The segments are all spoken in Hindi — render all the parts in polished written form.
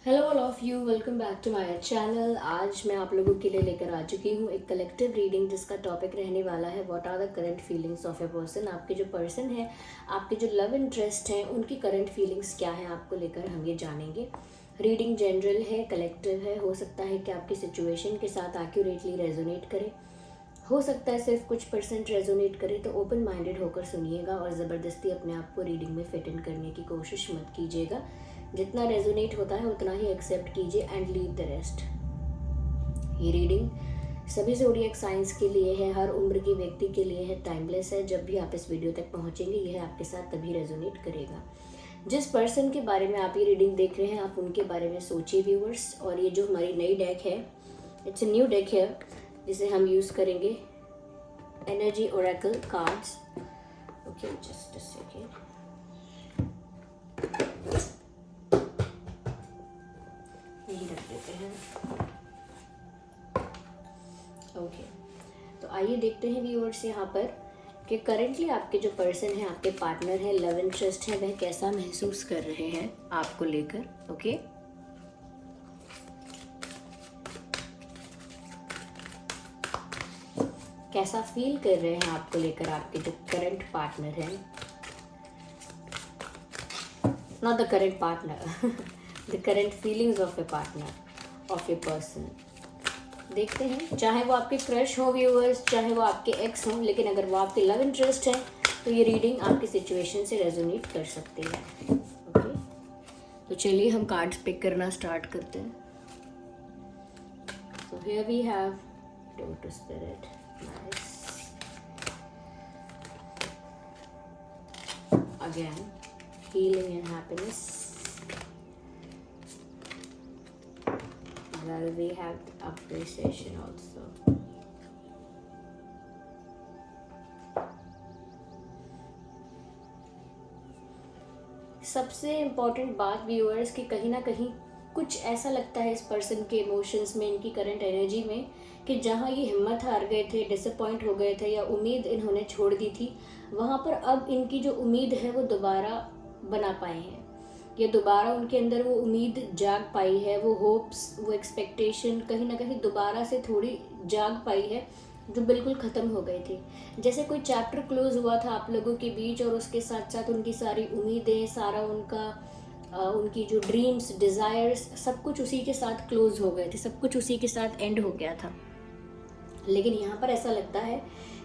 Hello all of you, welcome back to my channel. आज मैं आप लोगों के लिए लेकर आ चुकी हूँ एक कलेक्टिव रीडिंग जिसका टॉपिक रहने वाला है what are the current feelings of a person. आपके जो पर्सन है, आपके जो लव इंटरेस्ट हैं, उनकी करंट फीलिंग्स क्या है आपको लेकर हम ये जानेंगे। रीडिंग जनरल है, कलेक्टिव है। हो सकता है कि आपकी सिचुएशन के साथ एक्यूरेटली रेजोनेट करे, हो सकता है सिर्फ कुछ परसेंट रेजोनेट करे। तो ओपन माइंडेड होकर सुनिएगा और ज़बरदस्ती अपने आप को रीडिंग में फिट इन करने की कोशिश मत कीजिएगा। जितना रेजोनेट होता है उतना ही एक्सेप्ट कीजिए एंड लीव द रेस्ट। ये रीडिंग सभी ज़ोडिएक साइंस के लिए है, हर उम्र के व्यक्ति के लिए है, टाइमलेस है। जब भी आप इस वीडियो तक पहुंचेंगे यह आपके साथ तभी रेजोनेट करेगा। जिस पर्सन के बारे में आप ये रीडिंग देख रहे हैं, आप उनके बारे में सोचिए व्यूअर्स। और ये जो हमारी नई डेक है, इट्स ए न्यू डेक है जिसे हम यूज़ करेंगे energy Oracle cards. Okay, just a second. यही रख देते हैं। ओके, तो आइए देखते हैं व्यूअर्स यहाँ पर कि करंटली आपके जो पर्सन है, आपके पार्टनर है, लव इंटरेस्ट है, वह कैसा महसूस कर रहे हैं आपको लेकर। ओके, कैसा फील कर रहे हैं आपको लेकर आपके जो करंट पार्टनर हैं, not the current partner, the current feelings of A partner, of a person. देखते हैं, चाहे वो आपके क्रश हो व्यूअर्स, चाहे वो आपके एक्स हों, लेकिन अगर वो आपके लव इंटरेस्ट है तो ये रीडिंग आपकी सिचुएशन से रेजोनेट कर सकती है। ओके, तो चलिए हम कार्ड्स पिक करना स्टार्ट करते हैं। So here we have to spirit, nice. Again, healing and happiness. Well, we have appreciation also. सबसे इम्पॉर्टेंट बात व्यूअर्स कि कहीं ना कहीं कुछ ऐसा लगता है इस पर्सन के इमोशंस में, इनकी करंट एनर्जी में, कि जहाँ ये हिम्मत हार गए थे, डिसअपॉइंट हो गए थे या उम्मीद इन्होंने छोड़ दी थी, वहाँ पर अब इनकी जो उम्मीद है वो दोबारा बना पाए हैं, या दोबारा उनके अंदर वो उम्मीद जाग पाई है, वो होप्स, वो एक्सपेक्टेशन कहीं ना कहीं दोबारा से थोड़ी जाग पाई है, जो बिल्कुल ख़त्म हो गई थी। जैसे कोई चैप्टर क्लोज हुआ था आप लोगों के बीच और उसके साथ साथ उनकी सारी उम्मीदें, सारा उनका उनकी जो ड्रीम्स, डिज़ायर्स, सब कुछ उसी के साथ क्लोज हो गए थे, सब कुछ उसी के साथ एंड हो गया था। लेकिन यहाँ पर ऐसा लगता है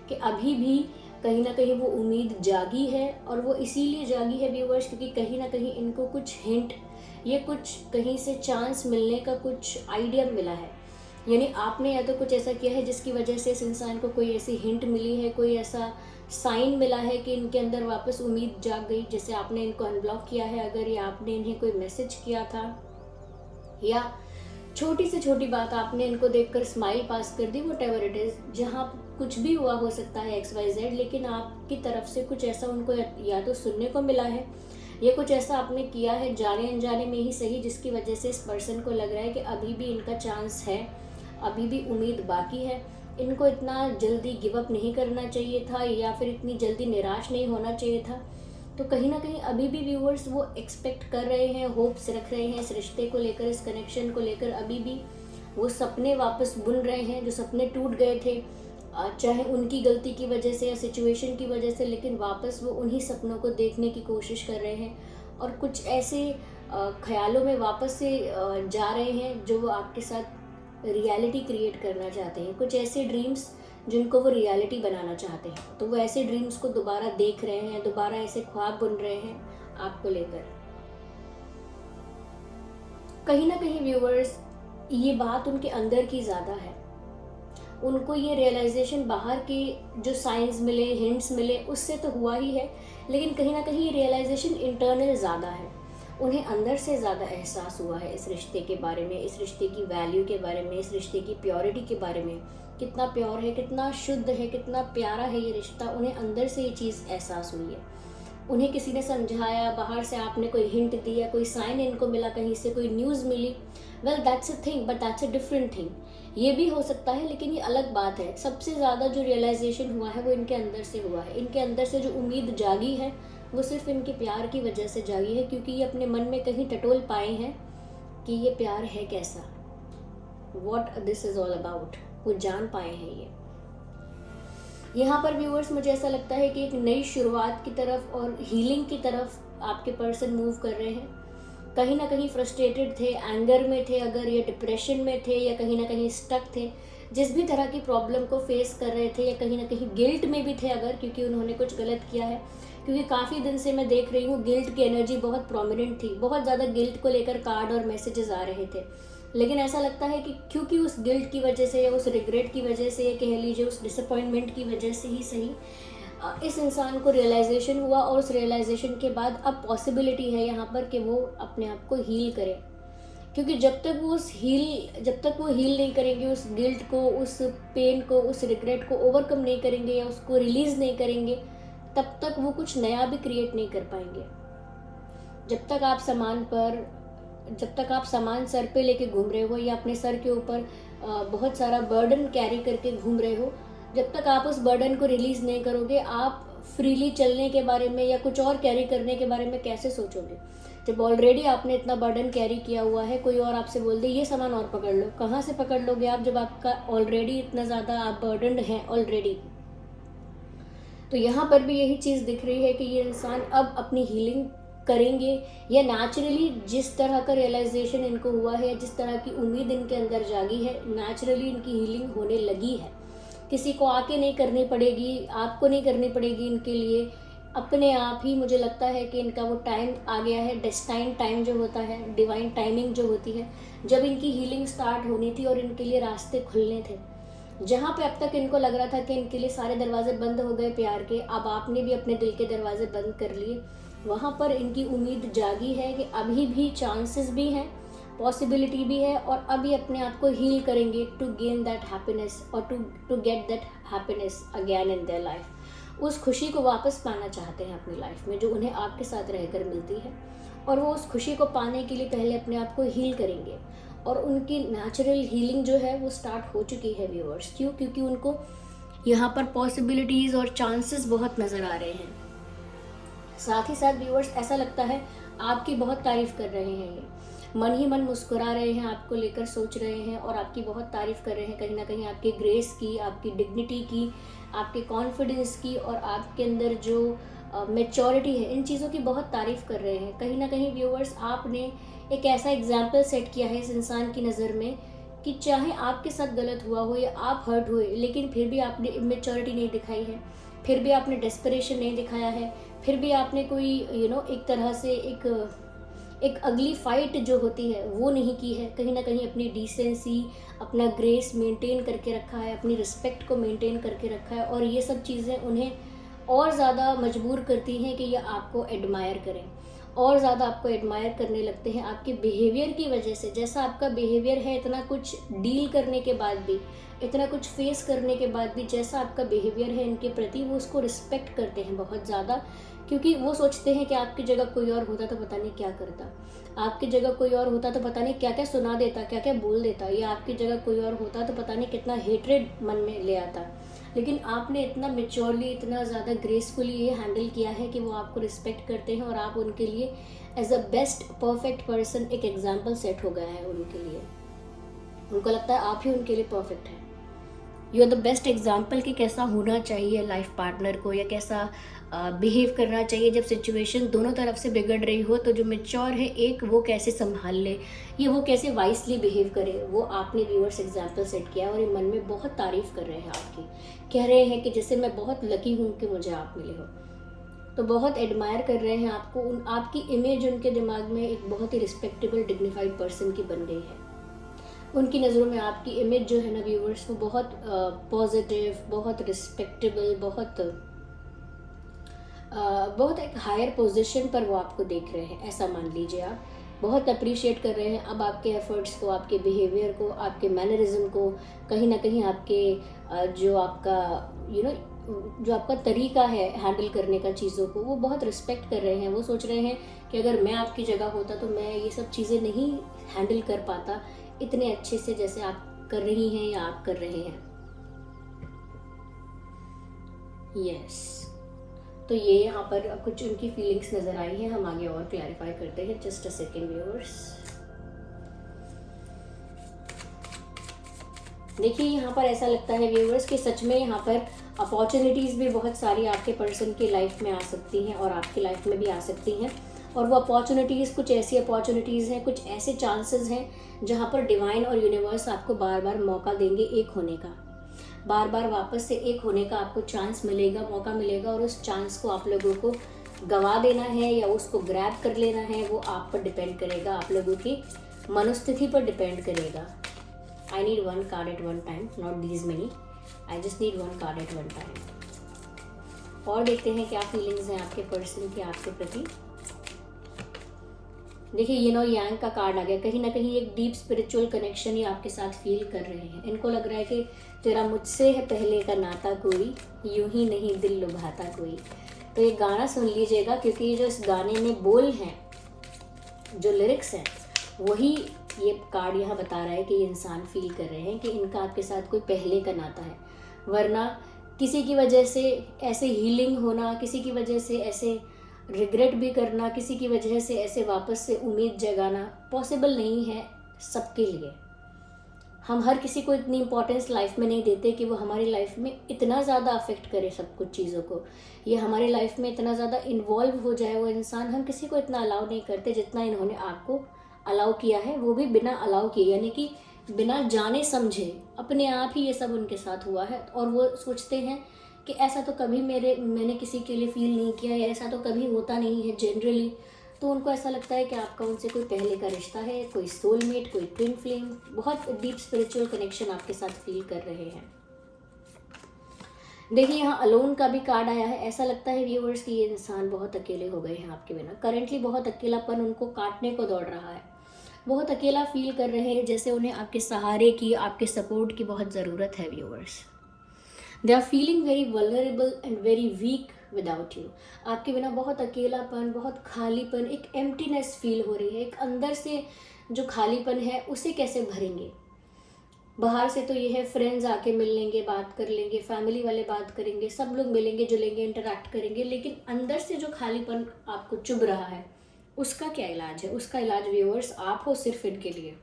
कि अभी भी कहीं ना कहीं वो उम्मीद जागी है, और वो इसीलिए जागी है व्यूअर्स क्योंकि कहीं ना कहीं इनको कुछ हिंट, ये कुछ कहीं से चांस मिलने का कुछ आइडिया मिला है। यानी आपने या तो कुछ ऐसा किया है जिसकी वजह से इस इंसान को कोई ऐसी हिंट मिली है, कोई ऐसा साइन मिला है कि इनके अंदर वापस उम्मीद जाग गई। जैसे आपने इनको अनब्लॉक किया है अगर, या आपने इन्हें कोई मैसेज किया था, या छोटी से छोटी बात आपने इनको देखकर स्माइल पास कर दी, व्हाटएवर इट इज, जहाँ कुछ भी हुआ हो सकता है XYZ, लेकिन आपकी तरफ से कुछ ऐसा उनको या तो सुनने को मिला है, या कुछ ऐसा आपने किया है जाने अनजाने में ही सही, जिसकी वजह से इस पर्सन को लग रहा है कि अभी भी इनका चांस है, अभी भी उम्मीद बाकी है, इनको इतना जल्दी गिव अप नहीं करना चाहिए था, या फिर इतनी जल्दी निराश नहीं होना चाहिए था। तो कहीं ना कहीं अभी भी व्यूअर्स वो एक्सपेक्ट कर रहे हैं, होप्स रख रहे हैं इस रिश्ते को लेकर, इस कनेक्शन को लेकर। अभी भी वो सपने वापस बुन रहे हैं जो सपने टूट गए थे, चाहे उनकी गलती की वजह से या सिचुएशन की वजह से, लेकिन वापस वो उन्हीं सपनों को देखने की कोशिश कर रहे हैं, और कुछ ऐसे ख्यालों में वापस से जा रहे हैं जो वो आपके साथ रियलिटी क्रिएट करना चाहते हैं, कुछ ऐसे ड्रीम्स जिनको वो रियलिटी बनाना चाहते हैं। तो वो ऐसे ड्रीम्स को दोबारा देख रहे हैं, दोबारा ऐसे ख्वाब बुन रहे हैं आपको लेकर। कहीं ना कहीं व्यूअर्स ये बात उनके अंदर की ज़्यादा है, उनको ये रियलाइजेशन बाहर के जो साइंस मिले, हिंट्स मिले, उससे तो हुआ ही है, लेकिन कहीं ना कहीं ये रियलाइजेशन इंटरनल ज़्यादा है, उन्हें अंदर से ज़्यादा एहसास हुआ है इस रिश्ते के बारे में, इस रिश्ते की वैल्यू के बारे में, इस रिश्ते की प्योरिटी के बारे में, कितना प्योर है, कितना शुद्ध है, कितना प्यारा है ये रिश्ता। उन्हें अंदर से ये चीज़ एहसास हुई है, उन्हें किसी ने समझाया, बाहर से आपने कोई हिंट दिया, कोई साइन इनको मिला, कहीं से कोई न्यूज़ मिली, well that's a thing, but that's a different thing. ये भी हो सकता है, लेकिन ये अलग बात है। सबसे ज़्यादा जो रियलाइजेशन हुआ है वो इनके अंदर से हुआ है, इनके अंदर से जो उम्मीद जागी है वो सिर्फ इनके प्यार की वजह से जागी है, क्योंकि ये अपने मन में कहीं टटोल पाए हैं कि ये प्यार है कैसा, what this is all about, वो जान पाए हैं ये। यहाँ पर व्यूअर्स मुझे ऐसा लगता है कि एक नई शुरुआत की तरफ और हीलिंग की तरफ आपके पर्सन मूव कर रहे हैं। कहीं ना कहीं फ्रस्ट्रेटेड थे, एंगर में थे अगर, या डिप्रेशन में थे, या कहीं ना कहीं स्टक थे, जिस भी तरह की प्रॉब्लम को फेस कर रहे थे, या कहीं ना कहीं गिल्ट में भी थे अगर, क्योंकि उन्होंने कुछ गलत किया है। क्योंकि काफ़ी दिन से मैं देख रही हूँ गिल्ट की एनर्जी बहुत प्रोमिनेंट थी, बहुत ज़्यादा गिल्ट को लेकर कार्ड और मैसेजेस आ रहे थे। लेकिन ऐसा लगता है कि क्योंकि उस गिल्ट की वजह से, या उस रिग्रेट की वजह से, या कह लीजिए उस डिसअपॉइंटमेंट की वजह से ही सही, इस इंसान को रियलाइजेशन हुआ, और उस रियलाइजेशन के बाद अब पॉसिबिलिटी है यहाँ पर कि वो अपने आप को हील करे। क्योंकि जब तक वो हील नहीं करेंगे, उस गिल्ट को, उस पेन को, उस रिग्रेट को ओवरकम नहीं करेंगे, या उसको रिलीज नहीं करेंगे, तब तक वो कुछ नया भी क्रिएट नहीं कर पाएंगे। जब तक आप सामान सर पे लेके घूम रहे हो, या अपने सर के ऊपर बहुत सारा बर्डन कैरी करके घूम रहे हो, जब तक आप उस बर्डन को रिलीज नहीं करोगे, आप फ्रीली चलने के बारे में या कुछ और कैरी करने के बारे में कैसे सोचोगे। जब ऑलरेडी आपने इतना बर्डन कैरी किया हुआ है, कोई और आपसे बोल दे ये सामान और पकड़ लो, कहाँ से पकड़ लोगे आप, जब आपका ऑलरेडी इतना ज़्यादा आप बर्डन हैं ऑलरेडी। तो यहाँ पर भी यही चीज़ दिख रही है कि ये इंसान अब अपनी हीलिंग करेंगे, या नेचुरली जिस तरह का रियलाइजेशन इनको हुआ है, जिस तरह की उम्मीद इनके अंदर जागी है, नेचुरली इनकी हीलिंग होने लगी है। किसी को आके नहीं करनी पड़ेगी, आपको नहीं करनी पड़ेगी इनके लिए, अपने आप ही मुझे लगता है कि इनका वो टाइम आ गया है, डेस्टाइन टाइम जो होता है, डिवाइन टाइमिंग जो होती है, जब इनकी हीलिंग स्टार्ट होनी थी और इनके लिए रास्ते खुलने थे। जहाँ पे अब तक इनको लग रहा था कि इनके लिए सारे दरवाजे बंद हो गए प्यार के, अब आपने भी अपने दिल के दरवाजे बंद कर लिए, वहाँ पर इनकी उम्मीद जागी है कि अभी भी चांसेस भी हैं, पॉसिबिलिटी भी है, और अभी अपने आप को हील करेंगे टू गेन दैट हैप्पीनेस, और to get that happiness again in their life. उस खुशी को वापस पाना चाहते हैं अपनी लाइफ में, जो उन्हें आपके साथ रहकर मिलती है, और वो उस खुशी को पाने के लिए पहले अपने आप को हील करेंगे। और उनकी नेचुरल हीलिंग जो है वो स्टार्ट हो चुकी है व्यूअर्स। क्यों? क्योंकि उनको यहाँ पर पॉसिबिलिटीज़ और चांसेस बहुत नज़र आ रहे हैं। साथ ही साथ व्यूअर्स ऐसा लगता है आपकी बहुत तारीफ़ कर रहे हैं, ये मन ही मन मुस्कुरा रहे हैं, आपको लेकर सोच रहे हैं, और आपकी बहुत तारीफ़ कर रहे हैं, कहीं ना कहीं आपके ग्रेस की, आपकी डिग्निटी की, आपके कॉन्फिडेंस की, और आपके अंदर जो मैच्योरिटी है, इन चीज़ों की बहुत तारीफ़ कर रहे हैं। कहीं ना कहीं व्यूअर्स आपने एक ऐसा एग्जाम्पल सेट किया है इस इंसान की नज़र में कि चाहे आपके साथ गलत हुआ हो या आप हर्ट हुए, लेकिन फिर भी आपने इमेच्योरिटी नहीं दिखाई है, फिर भी आपने डेस्परेशन नहीं दिखाया है, फिर भी आपने कोई एक तरह से एक अगली फाइट जो होती है वो नहीं की है। कहीं ना कहीं अपनी डिसेंसी, अपना ग्रेस मेंटेन करके रखा है, अपनी रिस्पेक्ट को मेंटेन करके रखा है, और ये सब चीज़ें उन्हें और ज़्यादा मजबूर करती हैं कि ये आपको एडमायर करें, और ज़्यादा आपको एडमायर करने लगते हैं आपके बिहेवियर की वजह से। जैसा आपका बिहेवियर है, इतना कुछ डील करने के बाद भी, इतना कुछ फेस करने के बाद भी, जैसा आपका बिहेवियर है इनके प्रति, वो उसको रिस्पेक्ट करते हैं बहुत ज़्यादा, क्योंकि वो सोचते हैं कि आपकी जगह कोई और होता तो पता नहीं क्या करता, आपकी जगह कोई और होता तो पता नहीं क्या क्या सुना देता, क्या क्या बोल देता, या आपकी जगह कोई और होता तो पता नहीं कितना हेट्रेड मन में ले आता। लेकिन आपने इतना मेच्योरली, इतना ज़्यादा ग्रेसफुली ये हैंडल किया है कि वो आपको रिस्पेक्ट करते हैं, और आप उनके लिए as a best perfect person एक एग्जाम्पल सेट हो गया है उनके लिए। उनको लगता है आप ही उनके लिए परफेक्ट है। You are the best example कि कैसा होना चाहिए लाइफ पार्टनर को, या कैसा बिहेव करना चाहिए जब सिचुएशन दोनों तरफ से बिगड़ रही हो। तो जो मेच्योर है एक, वो कैसे संभाल ले, ये वो कैसे वाइसली बिहेव करे, वो आपने व्यूअर्स एग्जाम्पल सेट किया, और ये मन में बहुत तारीफ़ कर रहे हैं आपकी, कह रहे हैं कि जैसे मैं बहुत लकी हूँ कि मुझे आप मिले हो। तो बहुत एडमायर कर रहे हैं आपको, आपकी इमेज उनके दिमाग में एक बहुत ही रिस्पेक्टेबल, डिग्निफाइड पर्सन की बन गई है। उनकी नज़रों में आपकी इमेज जो है ना व्यूअर्स, वो बहुत पॉजिटिव, बहुत रिस्पेक्टेबल, बहुत एक हायर पोजीशन पर वो आपको देख रहे हैं, ऐसा मान लीजिए। आप बहुत अप्रिशिएट कर रहे हैं अब आपके एफर्ट्स को, आपके बिहेवियर को, आपके मैनरिज्म को, कहीं ना कहीं आपके जो आपका तरीका है हैंडल करने का चीज़ों को, वो बहुत रिस्पेक्ट कर रहे हैं। वो सोच रहे हैं कि अगर मैं आपकी जगह होता तो मैं ये सब चीज़ें नहीं हैंडल कर पाता इतने अच्छे से जैसे आप कर रही हैं या आप कर रहे हैं। यस, तो ये यहाँ पर कुछ उनकी फीलिंग्स नज़र आई हैं। हम आगे और क्लैरिफाई करते हैं। Just a second viewers. देखिए यहाँ पर ऐसा लगता है व्यूअर्स कि सच में यहाँ पर अपॉर्चुनिटीज़ भी बहुत सारी आपके पर्सन की लाइफ में आ सकती हैं और आपकी लाइफ में भी आ सकती हैं। और वो अपॉर्चुनिटीज़ कुछ ऐसी अपॉर्चुनिटीज़ हैं, कुछ ऐसे चांसेस हैं जहाँ पर डिवाइन और यूनिवर्स आपको बार बार मौका देंगे एक होने का, बार बार वापस से एक होने का आपको चांस मिलेगा, मौका मिलेगा। और उस चांस को आप लोगों को गवा देना है या उसको ग्रैब कर लेना है, वो आप पर डिपेंड करेगा, आप लोगों की मनोस्थिति पर डिपेंड करेगा। I need one card at one time, not these many. I just need one card at one time. और देखते हैं क्या फीलिंग्स हैं आपके पर्सन की आपके प्रति। देखिए यिन और यांग का कार्ड आ गया। कहीं ना कहीं एक डीप स्पिरिचुअल कनेक्शन ये आपके साथ फील कर रहे हैं। इनको लग रहा है कि तेरा मुझसे है पहले का नाता कोई, यूं ही नहीं दिल लुभाता कोई। तो ये गाना सुन लीजिएगा, क्योंकि जो इस गाने में बोल हैं, जो लिरिक्स हैं, वही ये कार्ड यहाँ बता रहा है कि ये इंसान फील कर रहे हैं कि इनका आपके साथ कोई पहले का नाता है। वरना किसी की वजह से ऐसे हीलिंग होना, किसी की वजह से ऐसे रिग्रेट भी करना, किसी की वजह से ऐसे वापस से उम्मीद जगाना पॉसिबल नहीं है सबके लिए। हम हर किसी को इतनी इंपॉर्टेंस लाइफ में नहीं देते कि वो हमारी लाइफ में इतना ज़्यादा अफेक्ट करे सब कुछ चीज़ों को, ये हमारी लाइफ में इतना ज़्यादा इन्वॉल्व हो जाए वो इंसान। हम किसी को इतना अलाउ नहीं करते जितना इन्होंने आपको अलाउ किया है, वो भी बिना अलाउ किए, यानी कि बिना जाने समझे अपने आप ही ये सब उनके साथ हुआ है। और वो सोचते हैं कि ऐसा तो कभी मैंने किसी के लिए फील नहीं किया, या ऐसा तो कभी होता नहीं है जनरली। तो उनको ऐसा लगता है कि आपका उनसे कोई पहले का रिश्ता है, कोई सोलमेट, कोई ट्विन फ्लेम, बहुत डीप स्पिरिचुअल कनेक्शन आपके साथ फील कर रहे हैं। देखिए यहाँ अलोन का भी कार्ड आया है। ऐसा लगता है व्यूअर्स कि ये इंसान बहुत अकेले हो गए हैं आपके बिना। करेंटली बहुत अकेलापन उनको काटने को दौड़ रहा है, बहुत अकेला फील कर रहे हैं, जैसे उन्हें आपके सहारे की, आपके सपोर्ट की बहुत ज़रूरत है viewers. They are feeling very vulnerable and very weak without you. आपके बिना बहुत अकेलापन, बहुत खालीपन, एक एम्प्टीनेस फील हो रही है। एक अंदर से जो खालीपन है उसे कैसे भरेंगे। बाहर से तो ये है फ्रेंड्स आके मिल लेंगे, बात कर लेंगे, फैमिली वाले बात करेंगे, सब लोग मिलेंगे जुलेंगे, इंटरैक्ट करेंगे, लेकिन अंदर से जो खालीपन आपको चुभ रहा है उसका क्या इलाज है? उसका इलाज व्यूअर्स आप हो सिर्फ इनके लिए।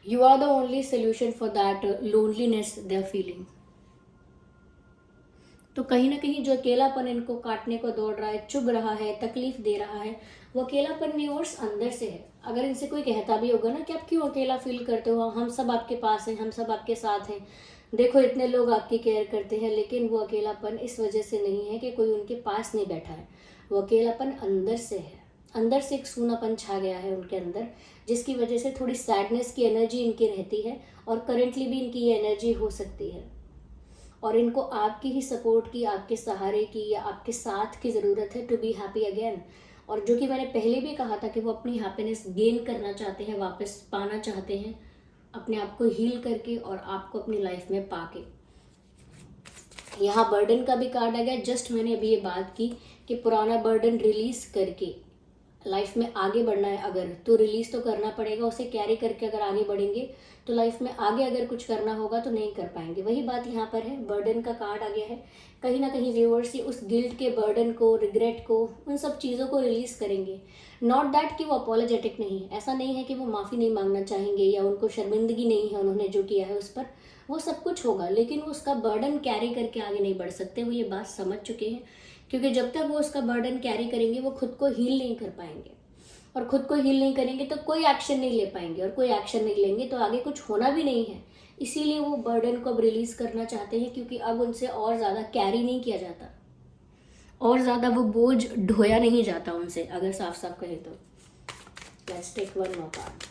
You are the only solution for that loneliness they are feeling. तो कहीं ना कहीं जो अकेलापन इनको काटने को दौड़ रहा है, चुभ रहा है, तकलीफ दे रहा है, वो अकेलापन व्यूअर्स अंदर से है। अगर इनसे कोई कहता भी होगा ना कि आप क्यों अकेला फील करते हो, हम सब आपके पास हैं, हम सब आपके साथ हैं, देखो इतने लोग आपकी केयर करते हैं, लेकिन वो अकेलापन इस वजह से नहीं है कि कोई उनके पास नहीं बैठा है। वो अकेलापन अंदर से है, अंदर से एक सूनापन छा गया है उनके अंदर, जिसकी वजह से थोड़ी सैडनेस की एनर्जी इनकी रहती है। और करेंटली भी इनकी ये एनर्जी हो सकती है, और इनको आपकी ही सपोर्ट की, आपके सहारे की, या आपके साथ की ज़रूरत है टू बी हैप्पी अगेन। और जो कि मैंने पहले भी कहा था कि वो अपनी हैप्पीनेस गेन करना चाहते हैं, वापस पाना चाहते हैं, अपने आप को हील करके और आपको अपनी लाइफ में पाके। यहाँ बर्डन का भी कार्ड आ गया। जस्ट मैंने अभी ये बात की कि पुराना बर्डन रिलीज करके लाइफ में आगे बढ़ना है अगर, तो रिलीज तो करना पड़ेगा, उसे कैरी करके अगर आगे बढ़ेंगे तो लाइफ में आगे अगर कुछ करना होगा तो नहीं कर पाएंगे। वही बात यहाँ पर है, बर्डन का कार्ड आ गया है। कहीं ना कहीं व्यूअर्स ही उस गिल्ट के बर्डन को, रिग्रेट को, उन सब चीज़ों को रिलीज करेंगे। नॉट दैट कि वो अपोलोजेटिक नहीं है, ऐसा नहीं है कि वो माफ़ी नहीं मांगना चाहेंगे या उनको शर्मिंदगी नहीं है उन्होंने जो किया है उस पर, वो सब कुछ होगा, लेकिन वो उसका बर्डन कैरी करके आगे नहीं बढ़ सकते। वो ये बात समझ चुके हैं, क्योंकि जब तक वो उसका बर्डन कैरी करेंगे वो खुद को हील नहीं कर पाएंगे, और खुद को हील नहीं करेंगे तो कोई एक्शन नहीं ले पाएंगे, और कोई एक्शन नहीं लेंगे तो आगे कुछ होना भी नहीं है। इसीलिए वो बर्डन को अब रिलीज करना चाहते हैं, क्योंकि अब उनसे और ज़्यादा कैरी नहीं किया जाता, और ज़्यादा वो बोझ ढोया नहीं जाता उनसे, अगर साफ साफ कहें तो। Let's take one more card.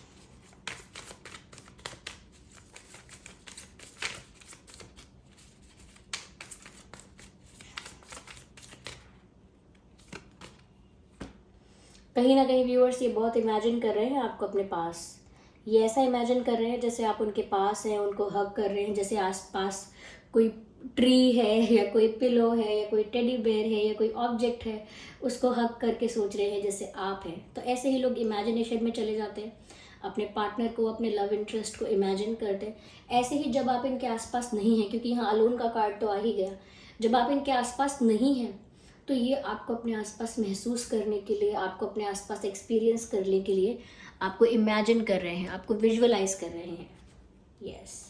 कहीं ना कहीं व्यूअर्स ये बहुत इमेजिन कर रहे हैं आपको अपने पास। ये ऐसा इमेजिन कर रहे हैं जैसे आप उनके पास हैं, उनको हग कर रहे हैं, जैसे आसपास कोई ट्री है या कोई पिलो है या कोई टेडी बेयर है या कोई ऑब्जेक्ट है, उसको हग करके सोच रहे हैं जैसे आप हैं। तो ऐसे ही लोग इमेजिनेशन में चले जाते हैं, अपने पार्टनर को, अपने लव इंटरेस्ट को इमेजिन करते हैं। ऐसे ही जब आप इनके आसपास नहीं हैं, क्योंकि यहाँ अलोन का कार्ड तो आ ही गया, जब आप इनके आसपास नहीं हैं तो ये आपको अपने आसपास महसूस करने के लिए, आपको अपने आसपास एक्सपीरियंस करने के लिए आपको इमेजिन कर रहे हैं, आपको विजुअलाइज कर रहे हैं। यस।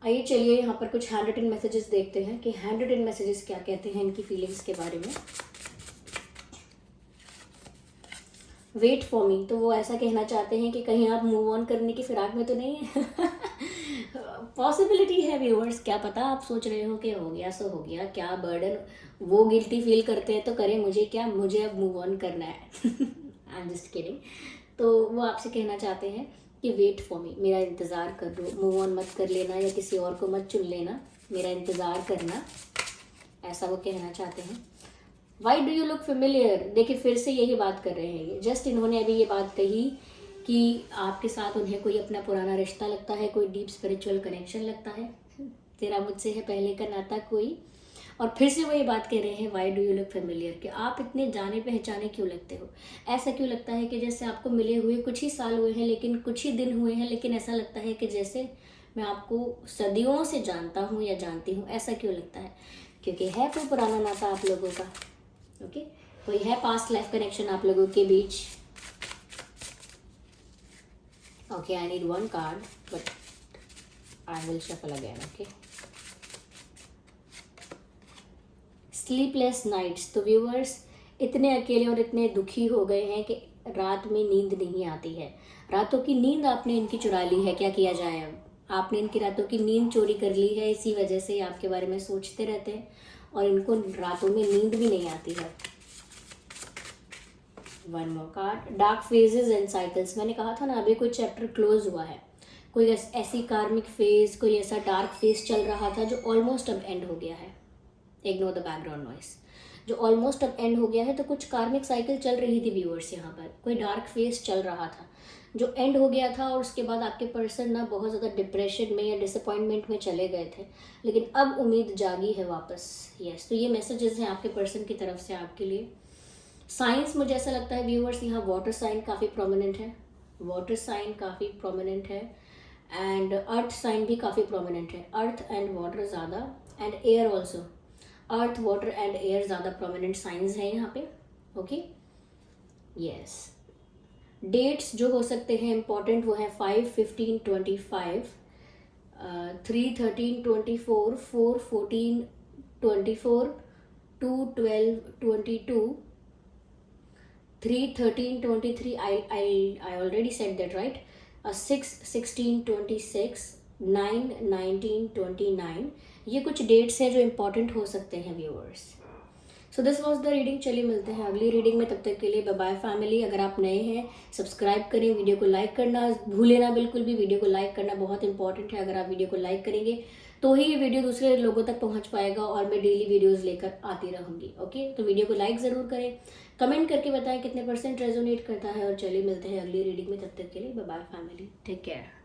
आइए चलिए यहाँ पर कुछ हैंड रिटन मैसेजेस देखते हैं कि हैंड रिटन मैसेजेस क्या कहते हैं इनकी फीलिंग्स के बारे में। वेट फॉर मी, तो वो ऐसा कहना चाहते हैं कि कहीं आप मूव ऑन करने की फिराक में तो नहीं है। पॉसिबिलिटी है व्यूअर्स, क्या पता आप सोच रहे हो कि हो गया सो हो गया, क्या बर्डन, वो गिल्टी फील करते हैं तो करें, मुझे क्या, मुझे अब मूव ऑन करना है। I am just kidding. तो वो आपसे कहना चाहते हैं कि वेट फॉर मी, मेरा इंतज़ार कर लो, मूव ऑन मत कर लेना या किसी और को मत चुन लेना, मेरा इंतज़ार करना, ऐसा वो कहना चाहते हैं। Why do you look familiar, देखिए फिर से यही बात कर रहे हैं ये, जस्ट इन्होंने अभी ये बात कही कि आपके साथ उन्हें कोई अपना पुराना रिश्ता लगता है, कोई डीप स्पिरिचुअल कनेक्शन लगता है, तेरा मुझसे है पहले का नाता कोई, और फिर से वो ये बात कह रहे हैं why do you look familiar, कि आप इतने जाने पहचाने क्यों लगते हो, ऐसा क्यों लगता है कि जैसे आपको मिले हुए कुछ ही साल हुए हैं, लेकिन कुछ ही दिन हुए हैं, लेकिन ऐसा लगता है कि जैसे मैं आपको सदियों से जानता हूँ या जानती हूँ, ऐसा क्यों लगता है, क्योंकि है कोई पुराना नाता आप लोगों का। ओके, कोई है पास्ट लाइफ कनेक्शन आप लोगों के बीच। Okay, I need one card but I will shuffle again. Okay, sleepless nights, तो व्यूअर्स इतने अकेले और इतने दुखी हो गए हैं कि रात में नींद नहीं आती है, रातों की नींद आपने इनकी चुरा ली है, क्या किया जाए अब, आपने इनकी रातों की नींद चोरी कर ली है, इसी वजह से आपके बारे में सोचते रहते हैं और इनको रातों में नींद भी नहीं आती है। One more card, dark phases and cycles, मैंने कहा था ना अभी कोई चैप्टर क्लोज हुआ है, कोई ऐसी कार्मिक फेज, कोई ऐसा डार्क फेज चल रहा था जो ऑलमोस्ट अब एंड हो गया है। इग्नोर द बैकग्राउंड नॉइस, जो ऑलमोस्ट अब एंड हो गया है, तो कुछ कार्मिक साइकिल चल रही थी व्यूअर्स, यहाँ पर कोई डार्क फेज चल रहा था जो एंड हो गया था, और उसके बाद आपके पर्सन ना बहुत ज़्यादा डिप्रेशन में या डिसअपॉइंटमेंट में चले गए थे, लेकिन अब उम्मीद जागी है वापस। यस, तो ये मैसेजेस हैं आपके पर्सन की तरफ से आपके लिए। साइंस मुझे ऐसा लगता है व्यूअर्स, यहाँ वाटर साइन काफ़ी प्रोमिनेंट है, वाटर साइन काफ़ी प्रोमिनेंट है, एंड अर्थ साइन भी काफ़ी प्रोमिनेंट है, अर्थ एंड वाटर ज़्यादा, and air also, earth water and air ज़्यादा प्रोमिनेंट साइंस हैं यहाँ पे। ओके, यस, डेट्स जो हो सकते हैं इम्पॉर्टेंट वो हैं 5, 15, 25, 3, 13, 24, 4, 14, 24, 2, 12, 22, 3, 13, 23, I already said that, right? 6, 16, 26, 9, 19, 29, ये कुछ डेट्स हैं जो इम्पॉर्टेंट हो सकते हैं viewers. So this was the reading, चलिए मिलते हैं अगली रीडिंग में, तब तक के लिए बाय बाय फैमिली। अगर आप नए हैं सब्सक्राइब करें, वीडियो को लाइक करना भूलें ना, बिल्कुल भी वीडियो को लाइक करना बहुत इंपॉर्टेंट है, अगर आप वीडियो को लाइक करेंगे तो ही ये वीडियो दूसरे लोगों तक पहुंच पाएगा और मैं डेली वीडियोस लेकर आती रहूँगी। ओके, तो वीडियो को लाइक ज़रूर करें, कमेंट करके बताएं कितने % रेजोनेट करता है, और चलिए मिलते हैं अगली रीडिंग में, तब तक के लिए bye bye family, take care.